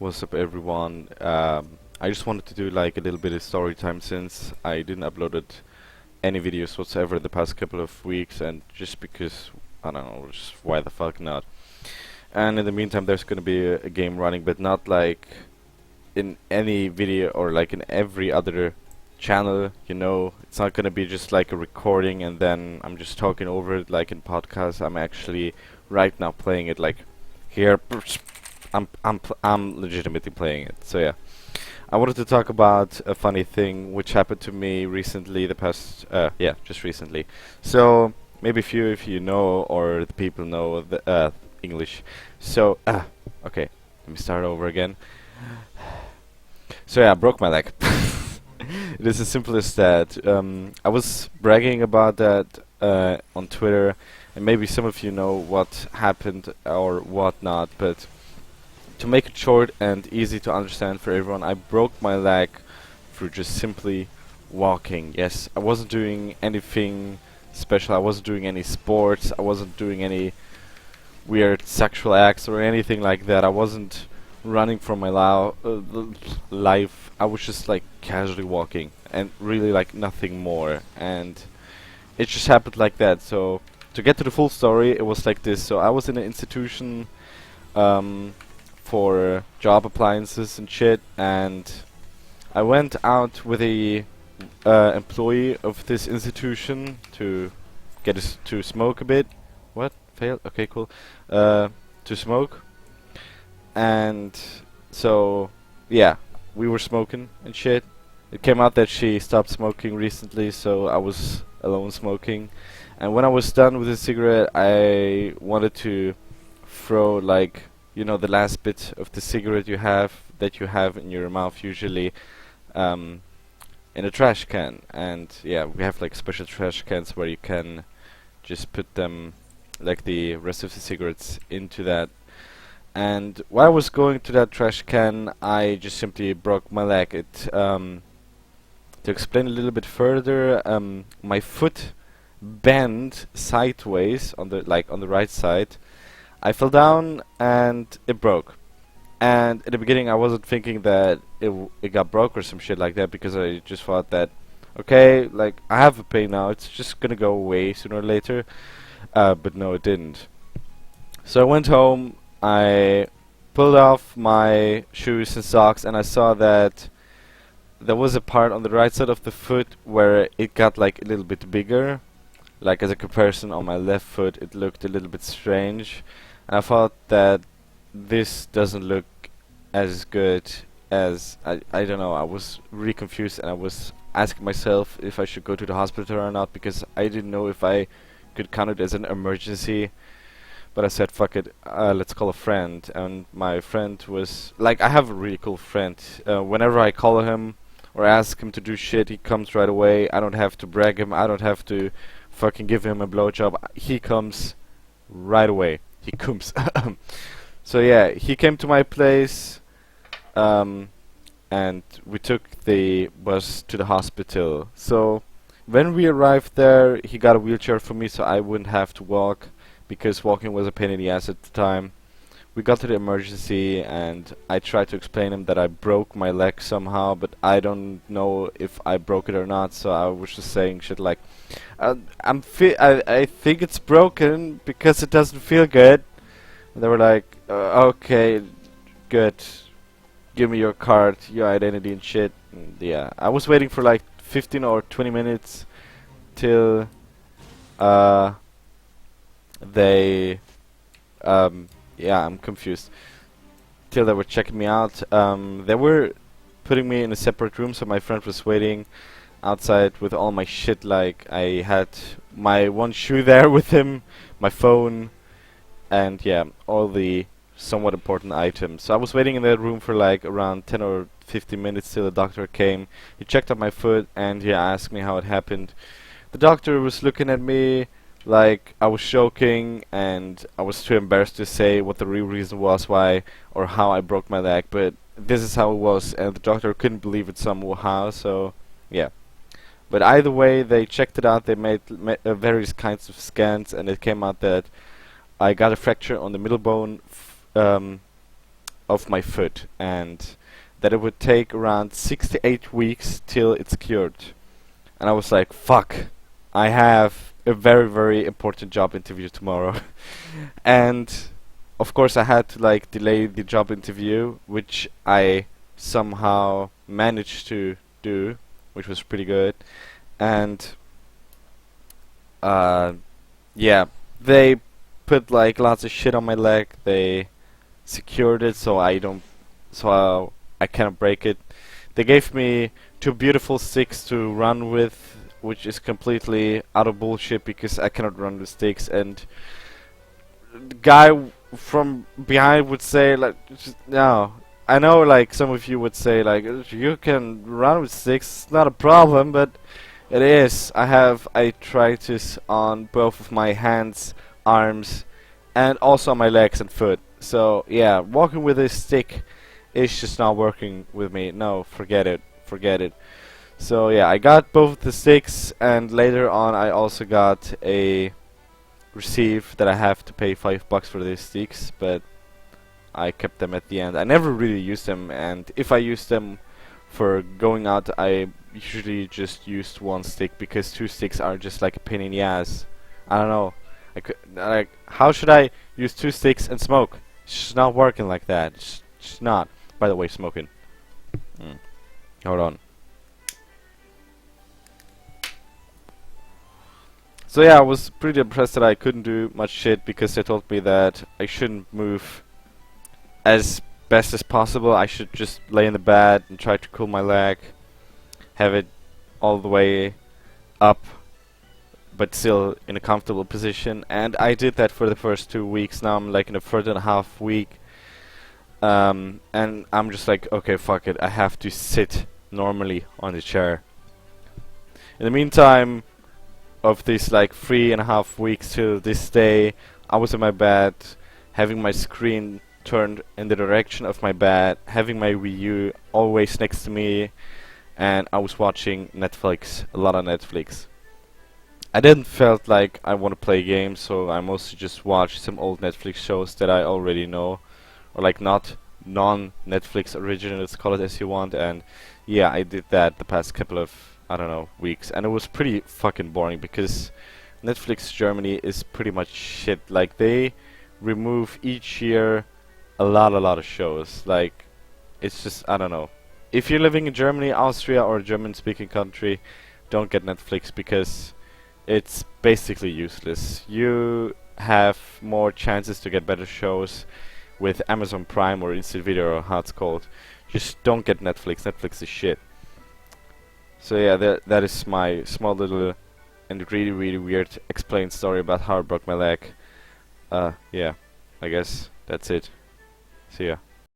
What's up, everyone? I just wanted to do like a little bit of story time since I didn't uploaded any videos whatsoever the past couple of weeks, and just because I don't know, just why the fuck not? And in the meantime, there's gonna be a game running, but not like in any video or like in every other channel. It's not gonna be just like a recording and then I'm just talking over it like in podcasts. I'm actually right now playing it like here. I'm legitimately playing it. So yeah, I wanted to talk about a funny thing which happened to me recently. Just recently. So maybe few if you know or the people know the English. So okay, let me start over again. So yeah, I broke my leg. It is as simple as that. I was bragging about that on Twitter, and maybe some of you know what happened or what not, but to make it short and easy to understand for everyone, I broke my leg through just simply walking. Yes, I wasn't doing anything special. I wasn't doing any sports. I wasn't doing any weird sexual acts or anything like that. I wasn't running for my life. I was just like casually walking and really like nothing more. And it just happened like that. So to get to the full story, it was like this. So I was in an institution for job appliances and shit, and I went out with a employee of this institution to get us to smoke a bit. What? Failed? Okay, cool. To smoke. And so, yeah, we were smoking and shit. It came out that she stopped smoking recently, so I was alone smoking. And when I was done with the cigarette, I wanted to throw like, the last bit of the cigarette that you have in your mouth usually, in a trash can. And yeah, we have like special trash cans where you can just put them, like the rest of the cigarettes, into that. And while I was going to that trash can, I just simply broke my leg. To explain a little bit further, my foot bent sideways on the right side. I fell down and it broke. And in the beginning, I wasn't thinking that it got broke or some shit like that, because I just thought that, okay, like I have a pain now, it's just gonna go away sooner or later. But no, it didn't. So I went home. I pulled off my shoes and socks, and I saw that there was a part on the right side of the foot where it got like a little bit bigger. Like as a comparison on my left foot, it looked a little bit strange. And I thought that this doesn't look as good as, I don't know, I was really confused, and I was asking myself if I should go to the hospital or not, because I didn't know if I could count it as an emergency. But I said, fuck it, let's call a friend. And my friend was like, I have a really cool friend. Whenever I call him or ask him to do shit, he comes right away. I don't have to brag him. I don't have to fucking give him a blowjob. He comes right away. He comes. So yeah, he came to my place, and we took the bus to the hospital. So when we arrived there, he got a wheelchair for me so I wouldn't have to walk, because walking was a pain in the ass at the time. We got to the emergency, and I tried to explain him that I broke my leg somehow, but I don't know if I broke it or not. So I was just saying shit like, I think it's broken because it doesn't feel good. And they were like, okay, good. Give me your card, your identity and shit. And yeah, I was waiting for like 15 or 20 minutes till they yeah, I'm confused. Till they were checking me out. They were putting me in a separate room, so my friend was waiting outside with all my shit. Like I had my one shoe there with him, my phone, and yeah, all the somewhat important items. So I was waiting in that room for like around 10 or 15 minutes till the doctor came. He checked out my foot and he asked me how it happened. The doctor was looking at me like I was joking, and I was too embarrassed to say what the real reason was why or how I broke my leg, but this is how it was, and the doctor couldn't believe it somehow. So yeah, but either way, they checked it out. They made various kinds of scans, and it came out that I got a fracture on the middle bone of my foot, and that it would take around 6 to 8 weeks till it's cured. And I was like, fuck, I have a very, very important job interview tomorrow. And of course I had to like delay the job interview, which I somehow managed to do, which was pretty good. And uh, yeah, they put like lots of shit on my leg. They secured it so I cannot break it. They gave me two beautiful sticks to run with, which is completely out of bullshit because I cannot run with sticks. And the guy from behind would say like, no. I know like some of you would say like, you can run with sticks, it's not a problem, but it is. I have arthritis on both of my hands, arms, and also on my legs and foot. So yeah, walking with a stick is just not working with me. No, forget it, forget it. So yeah, I got both the sticks, and later on I also got a receive that I have to pay $5 for these sticks, but I kept them at the end. I never really used them, and if I used them for going out, I usually just used one stick because two sticks are just like a pain in the ass. I don't know. Like, how should I use two sticks and smoke? It's just not working like that. It's just not. By the way, smoking. Hold on. So yeah, I was pretty impressed that I couldn't do much shit because they told me that I shouldn't move as best as possible. I should just lay in the bed and try to cool my leg, have it all the way up, but still in a comfortable position. And I did that for the first 2 weeks. Now I'm like in the third and a half week, and I'm just like, okay, fuck it, I have to sit normally on the chair. In the meantime of these like 3.5 weeks till this day, I was in my bed, having my screen turned in the direction of my bed, having my Wii U always next to me, and I was watching Netflix, a lot of Netflix. I didn't felt like I want to play games, so I mostly just watched some old Netflix shows that I already know, or like not non-Netflix originals, call it as you want. And yeah, I did that the past couple of, I don't know, weeks, and it was pretty fucking boring because Netflix Germany is pretty much shit. Like, they remove each year a lot of shows. Like, it's just, I don't know. If you're living in Germany, Austria, or a German-speaking country, don't get Netflix because it's basically useless. You have more chances to get better shows with Amazon Prime or Instant Video or how it's called. Just don't get Netflix. Netflix is shit. So yeah, that is my small little and really weird explained story about how I broke my leg. Yeah, I guess that's it. See ya.